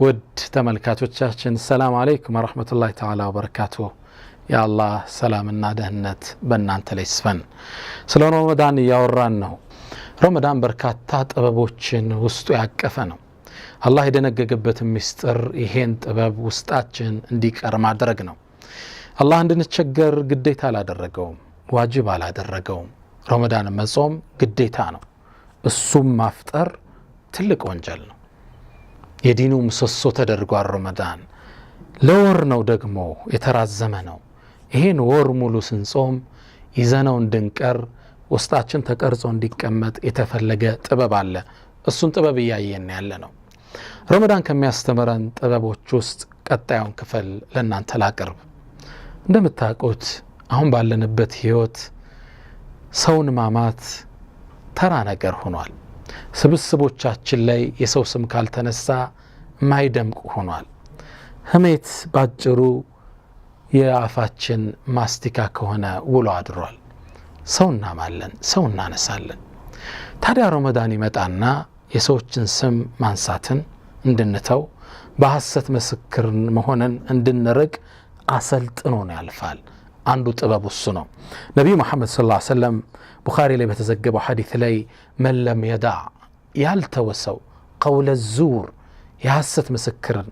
ውድ ተመልካቾቻችን ሰላም አለይኩም ወራህመቱላሂ ተዓላ ወበረካቱሁ። ያአላህ ሰላምና ደህንነት በእናንተ ላይ ይስፈን። ስለ ረመዳን ያወራን ነው። ረመዳን በርካታ ጥበቦችን ውስጡ ያቀፈ ነው። አላህ የደነገገበት ምስጢር ይሄን ጥበብ ውስጣችን እንዲቀር ማድረግ ነው። አላህ እንድንቸገር ግዴታ አላደረገውም፣ ዋጅብ አላደረገውም። ረመዳን መጾም ግዴታ ነው። እሱም ማፍጠር ትልቅ ወንጀል ነው። የዲኑ ምሰሶ ተደርጓል። ረመዳን ለወር ነው ደግሞ የተራዘመ ነው። ይሄን ወር ሙሉ ስንጾም ይዘነው እንድንቀር ውስጣችን ተቀርጾ እንዲቀመጥ የተፈለገ ጥበብ አለ። እሱን ጥበብ እያየን ያለ ነው። ረመዳን ከሚያስተምረን ጥበቦች ውስጥ ቀጣዩን ክፍል ለእናንተ ላቅርብ። እንደምታውቁት አሁን ባለንበት ህይወት ሰውን ማማት ተራ ነገር ሆኗል። ስብስቦቻችን ላይ የሰው ስም ካልተነሳ ማይደምቅ ሆኗል። ህሜት ባጭሩ የአፋችን ማስቲካ ከሆነ ውሎ አድሯል። ሰው እናማለን፣ ሰው እናነሳለን። ታዲያ ረመዳን ይመጣና የሰዎችን ስም ማንሳትን እንድንተው በሐሰት ምስክር መሆንን እንድንርቅ አሰልጥኖን ያልፋል። አንዱ ጥበብ እሱ ነው። ነቢዩ መሐመድ ሰለላሁ ዐለይሂ ወሰለም ቡኻሪ ላይ በተዘገበው ሐዲስ ላይ መለም የዳዕ ያልተወሰው ቀውለ ዙር የሐሰት ምስክርን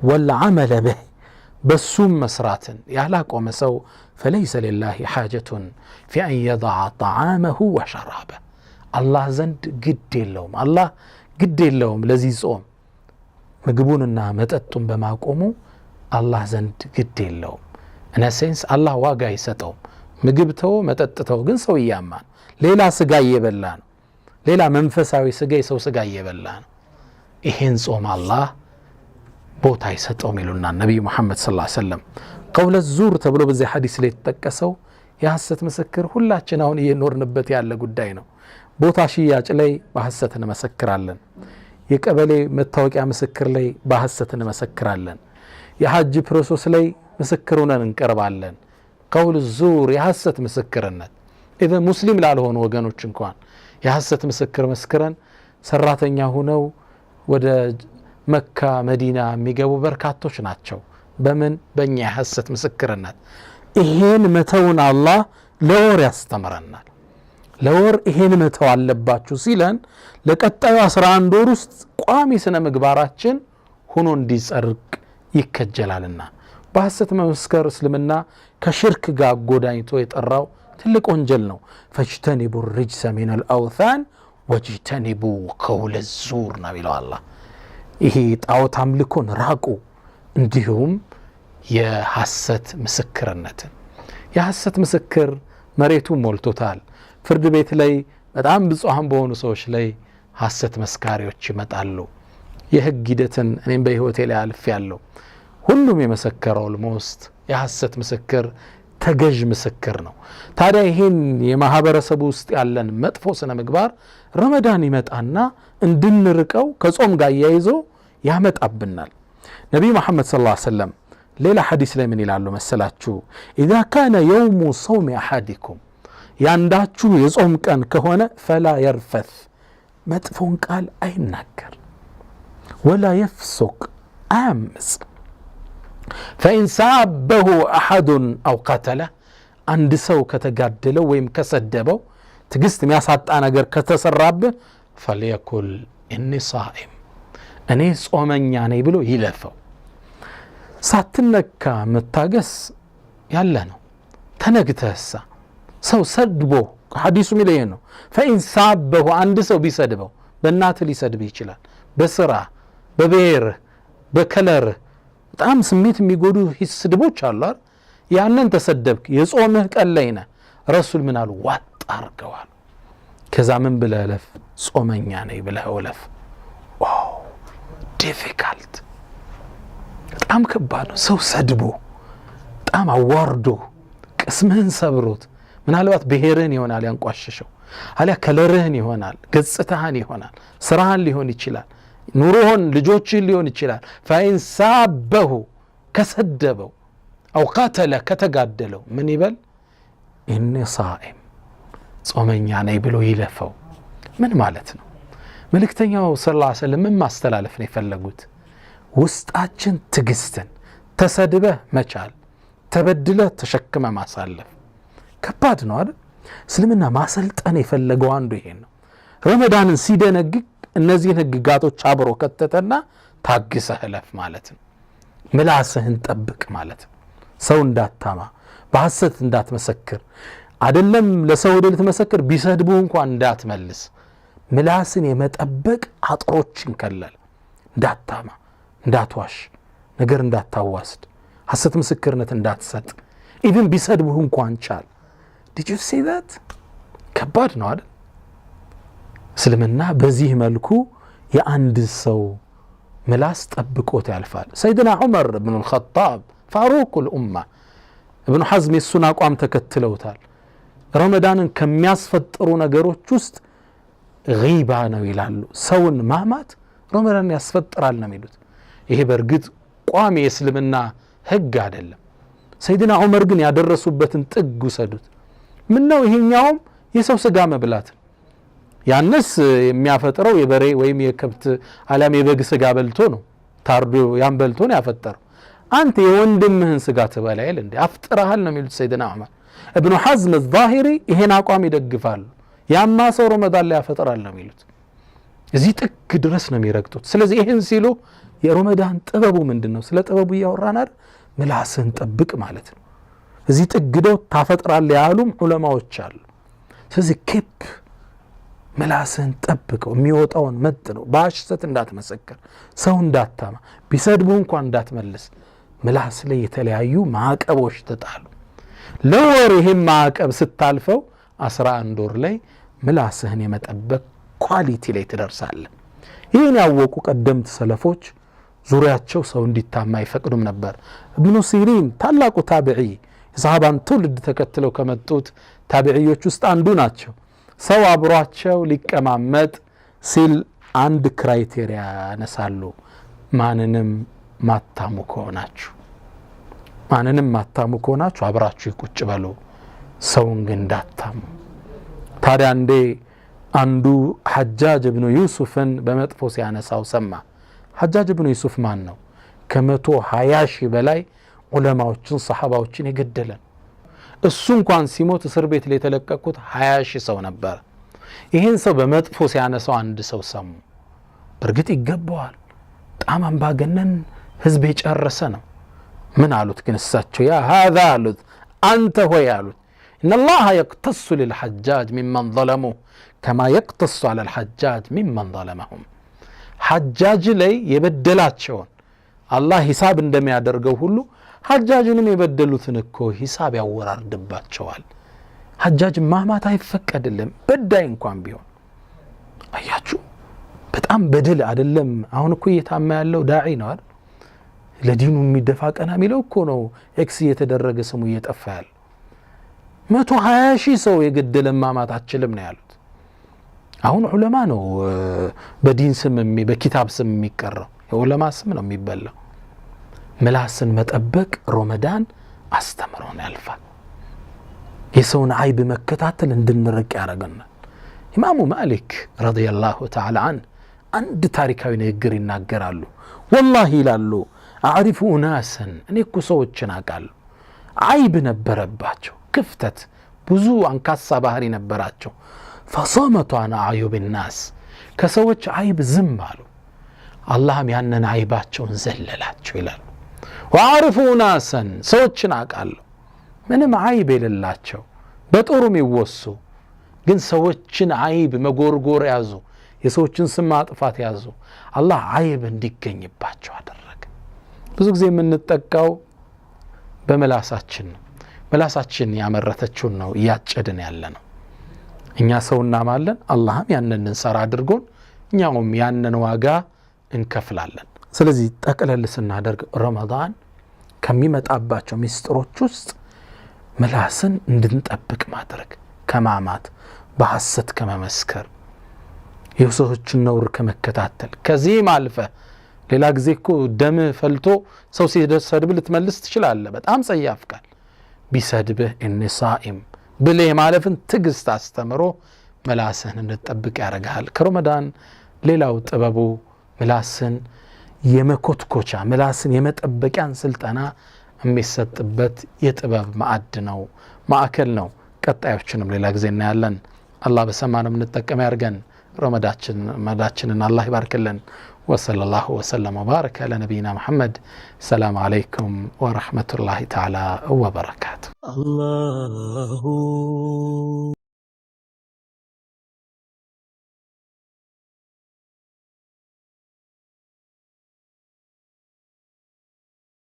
ወልዓመለ ብህ በሱም መስራትን ያላቆመ ሰው ፈለይሰ ሊላሂ ሓጀቱን ፊ አን የضዐ ጠዓመሁ ወሸራበ አላህ ዘንድ ግድ የለውም። አላህ ግድ የለውም ለዚህ ጾም ምግቡንና መጠጡን በማቆሙ አላህ ዘንድ ግድ የለውም። እነሴንስ አላህ ዋጋ አይሰጠውም። ምግብ ተው መጠጥ ተው፣ ግን ሰው እያማን ሌላ ስጋ እየበላ ነው። ሌላ መንፈሳዊ ስጋ የሰው ስጋ እየበላ ነው። ይሄን ጾም አላህ ቦታ አይሰጠውም ይሉና ነብዩ መሐመድ ሰለላሁ ዐለይሂ ወሰለም። ቀውለ ዙር ተብሎ በዚህ ሐዲስ ላይ የተጠቀሰው የሐሰት ምስክር ሁላችን አሁን እየኖርንበት ያለ ጉዳይ ነው። ቦታ ሽያጭ ላይ በሐሰት እንመሰክራለን። የቀበሌ መታወቂያ ምስክር ላይ በሐሰት እንመሰክራለን። የሐጅ ፕሮሰስ ላይ ምስክር ሆነን እንቀርባለን። ቀውል ዙር የሐሰት ምስክርነት ኢቨን ሙስሊም ላልሆኑ ወገኖች እንኳን የሐሰት ምስክር መስክረን ሰራተኛ ሆነው ወደ መካ መዲና የሚገቡ በርካቶች ናቸው። በምን በእኛ የሐሰት ምስክርነት። ይሄን መተውን አላህ ለወር ያስተምረናል። ለወር ይሄን መተው አለባችሁ ሲለን ለቀጣዩ 11 ወር ውስጥ ቋሚ ስነ ምግባራችን ሆኖ እንዲጸድቅ ይከጀላልና። በሐሰት መመስከር እስልምና ከሽርክ ጋር ጎዳኝቶ የጠራው ትልቅ ወንጀል ነው። ፈጅተኒቡ ርጅሰ ሚነል አውታን ወጅተኒቡ ቀውለ ዙር ነው ይለው አላህ። ይሄ ጣዖት አምልኮን ራቁ፣ እንዲሁም የሐሰት ምስክርነትን። የሐሰት ምስክር መሬቱ ሞልቶታል። ፍርድ ቤት ላይ በጣም ብፁዓን በሆኑ ሰዎች ላይ ሐሰት መስካሪዎች ይመጣሉ። የህግ ሂደትን እኔም በህይወቴ ላይ አልፌያለሁ። ሁሉም የመሰከረው ልሞስት የሐሰት ምስክር ተገዥ ምስክር ነው። ታዲያ ይሄን የማህበረሰቡ ውስጥ ያለን መጥፎ ስነ ምግባር ረመዳን ይመጣና እንድንርቀው ከጾም ጋር ያይዞ ያመጣብናል። ነብዩ መሐመድ ሰለላሁ ዐለይሂ ወሰለም ሌላ ሐዲስ ላይ ምን ይላሉ መሰላችሁ? ኢዛ ካነ የውሙ ሶም አሐዲኩም ያንዳችሁ የጾም ቀን ከሆነ ፈላ የርፈት መጥፎን ቃል አይናገር፣ ወላ የፍሱቅ አያምፅ። ፈኢን ሳበሁ አሐዱን አው ቀተለ አንድ ሰው ከተጋደለው ወይም ከሰደበው ትግስት የሚያሳጣ ነገር ከተሰራብህ ፈልየኩል ኢኒ ሷኢም እኔ ጾመኛ ነኝ ብሎ ይለፈው። ሳትነካ መታገስ ያለ ነው። ተነግተህሳ ሰው ሰድቦ ሐዲሱ ሚለየ ነው። ፈኢን ሳበሁ አንድ ሰው ቢሰድበው በእናትህ ሊሰድብህ ይችላል፣ በስራ በብሔርህ በከለርህ በጣም ስሜት የሚጎዱ ስድቦች አሉ አይደል? ያንን ተሰደብክ የጾምህ ቀን ላይ ነህ። ረሱል ምን አሉ? ዋጥ አርገዋል። ከዛ ምን ብለህ እለፍ? ጾመኛ ነኝ ብለህ እለፍ። ዋው ዲፊካልት፣ በጣም ከባድ ነው። ሰው ሰድቦ በጣም አዋርዶ ቅስምህን ሰብሮት ምናልባት ብሔርህን ይሆናል ያንቋሸሸው፣ አሊያ ከለርህን ይሆናል፣ ገጽታህን ይሆናል፣ ስራህን ሊሆን ይችላል፣ ኑሮህን ልጆችህን ሊሆን ይችላል። ፈኢን ሳበሁ ከሰደበው አው ቀተለ ከተጋደለው ምን ይበል? ኢኒ ሷኢም ጾመኛ ነኝ ብሎ ይለፈው። ምን ማለት ነው? መልእክተኛው ሰለላሁ ዐለይሂ ወሰለም ምን ማስተላለፍ ነው የፈለጉት? ውስጣችን ትግስትን ተሰድበህ መቻል ተበድለህ ተሸክመ ማሳለፍ ከባድ ነው አይደል እስልምና ማሰልጠን የፈለገው አንዱ ይሄ ነው ረመዳንን ሲደነግግ እነዚህን ህግጋቶች አብሮ ከተተና ታግሰህ እለፍ ማለት ነው ምላስህን ጠብቅ ማለት ነው ሰው እንዳታማ በሐሰት እንዳትመሰክር አይደለም ለሰው ወደ ልትመሰክር ቢሰድቡ እንኳን እንዳትመልስ ምላስን የመጠበቅ አጥሮችን ከለል እንዳታማ እንዳትዋሽ ነገር እንዳታዋስድ ሐሰት ምስክርነት እንዳትሰጥ ኢቭን ቢሰድቡ እንኳን ቻል did you see that ከባድ ነው አይደል እስልምና በዚህ መልኩ የአንድ ሰው ምላስ ጠብቆት ያልፋል ሰይድና ዑመር ኢብኑ አልኸጣብ ፋሩቅ الامه ኢብኑ ሐዝም የሱን አቋም ተከትለውታል ረመዳንን ከሚያስፈጥሩ ነገሮች ውስጥ ጊባ ነው ይላሉ ሰውን ማማት ረመዳን ያስፈጥራል ነው የሚሉት ይሄ በርግጥ ቋሚ የእስልምና ህግ አይደለም ሰይድና ዑመር ግን ያደረሱበትን ጥግ ወሰዱት ምን ነው ይሄኛውም የሰው ስጋ መብላት ያንስ የሚያፈጥረው የበሬ ወይም የከብት አላም የበግ ስጋ በልቶ ነው ታርዶ ያን በልቶ ነው ያፈጠረው አንተ የወንድምህን ስጋ ትበላይል እንዴ አፍጥራሃል ነው የሚሉት ሰይድና ዑመር ኢብኑ ሐዝም الظاهري ይሄን አቋም ይደግፋሉ ያማ ሰው ረመዳን ላይ ያፈጥራል ነው የሚሉት እዚህ ጥግ ድረስ ነው የሚረግጡት ስለዚህ ይሄን ሲሉ የረመዳን ጥበቡ ምንድነው ስለ ጥበቡ ያወራን አይደል ምላስን ጠብቅ ማለት ነው እዚህ ጥግደው ታፈጥራል ያሉም ዑለማዎች አሉ ስለዚህ ኬፕ ምላስን ጠብቀው የሚወጣውን መጥ ነው በሐሰት እንዳትመሰክር ሰው እንዳታማ ቢሰድቡ እንኳን እንዳትመልስ ምላስ ላይ የተለያዩ ማዕቀቦች ተጣሉ ለወር ይሄን ማዕቀብ ስታልፈው 11 ወር ላይ ምላስህን የመጠበቅ ኳሊቲ ላይ ትደርሳለህ ይሄን ያወቁ ቀደምት ሰለፎች ዙሪያቸው ሰው እንዲታማ ይፈቅዱም ነበር ኢብኑ ሲሪን ታላቁ ታቢዒ የሰሃባን ትውልድ ተከትለው ከመጡት ታቢዒዎች ውስጥ አንዱ ናቸው ሰው አብሯቸው ሊቀማመጥ ሲል አንድ ክራይቴሪያ ያነሳሉ ማንንም ማታሙ ከሆናችሁ አብራችሁ ቁጭ በሉ ሰውን ግን እንዳታሙ ታዲያ እንዴ አንዱ ሐጃጅ ኢብኑ ዩሱፍን በመጥፎ ሲያነሳው ሰማ ሐጃጅ ኢብኑ ዩሱፍ ማን ነው ከ120 ሺህ በላይ ዑለማዎችን ሰሃባዎችን የገደለ እሱ እንኳን ሲሞት እስር ቤት ላይ የተለቀቁት 20 ሺህ ሰው ነበር ይሄን ሰው በመጥፎ ሲያነሳው አንድ ሰው ሰሙ በርግጥ ይገባዋል በጣም አምባገነን ህዝብ የጨረሰ ነው ምን አሉት ግን እሳቸው ያ هذا አሉት አንተ ሆይ አሉት ان الله يقتص للحجاج ممن ظلمه كما يقتص على الحجاج ممن ظلمهم حجاج ላይ የበደላቸውን አላህ ሂሳብ እንደሚያደርገው ሁሉ ሐጃጅንም የበደሉትን እኮ ሂሳብ ያወራርድባቸዋል ሐጃጅ ማማት አይፈቀድልም በዳይ እንኳን ቢሆን አያችሁ በጣም በደል አይደለም አሁን እኮ እየታማ ያለው ዳዒ ነው አይደል ለዲኑ የሚደፋ ቀና የሚለው እኮ ነው ኤክስ እየተደረገ ስሙ እየጠፋ ያለ 120 ሺህ ሰው የገደለ ማማት አችልም ነው ያሉት አሁን ዑለማ ነው በዲን ስም በኪታብ ስም የሚቀረው የዑለማ ስም ነው የሚበላው ምላስን መጠበቅ ረመዳን አስተምሮን ያልፋል የሰውን አይብ መከታተል እንድንርቅ ያረጋናል ኢማሙ ማሊክ ረዲየላሁ ተዓላ ዐን አንድ ታሪካዊ ንግግር ይናገራሉ والله ይላሉ አዕሪፉ ናሰን እኔ እኮ ሰዎችን አውቃለሁ አይብ ነበረባቸው ክፍተት ብዙ አንካሳ ባህሪ ነበራቸው فصمتوا عن عيوب الناس ከሰዎች አይብ ዝም አሉ አላህም ያንን አይባቸውን ዘለላቸው ይላሉ وعرفوا ناسا ሰዎችን አውቃለሁ ምንም አይብ የሌላቸው በጥሩም ይወሱ ግን ሰዎችን አይብ መጎርጎር ያዙ የሰዎችን ስም ማጥፋት ያዙ አላህ አይብ እንዲገኝባቸው አደረገ ብዙ ጊዜ የምንጠቃው በመላሳችን መላሳችን ያመረተችውን ነው ያጨድን ያለነው እኛ ሰውና ማለን አላህም ያንን እንሰራ አድርጎን እኛውም ያንን ዋጋ እንከፍላለን ስለዚህ ጠቅለል ስናደርግ ረመዳን ከሚመጣባቸው ሚስጥሮች ውስጥ ምላስን እንድንጠብቅ ማድረግ ከማማት በሐሰት ከመመስከር የሰዎችን ነውር ከመከታተል ከዚህ ማልፈ ሌላ ጊዜ እኮ ደም ፈልቶ ሰው ሲሰድብ ልትመልስ ትችላለህ በጣም ጸያፍ ቃል ቢሰድብህ እንሳኢም ብለህ ማለፍን ትግስት አስተምሮ ምላስን እንድትጠብቅ ያረጋል ከረመዳን ሌላው ጥበቡ ምላስን የመኮትኮቻ ምላስን የመጠበቂያን ስልጠና የሚሰጥበት የጥበብ ማዕድ ነው ማዕከል ነው ቀጣዮችንም ሌላ ጊዜ እናያለን አላህ በሰማነው እንጠቀም ያርገን ረመዳችንን አላህ ይባርክልን ወሰለላሁ ወሰለም ወባረከ على نبينا محمد السلام عليكم ورحمة الله تعالى وبركاته الله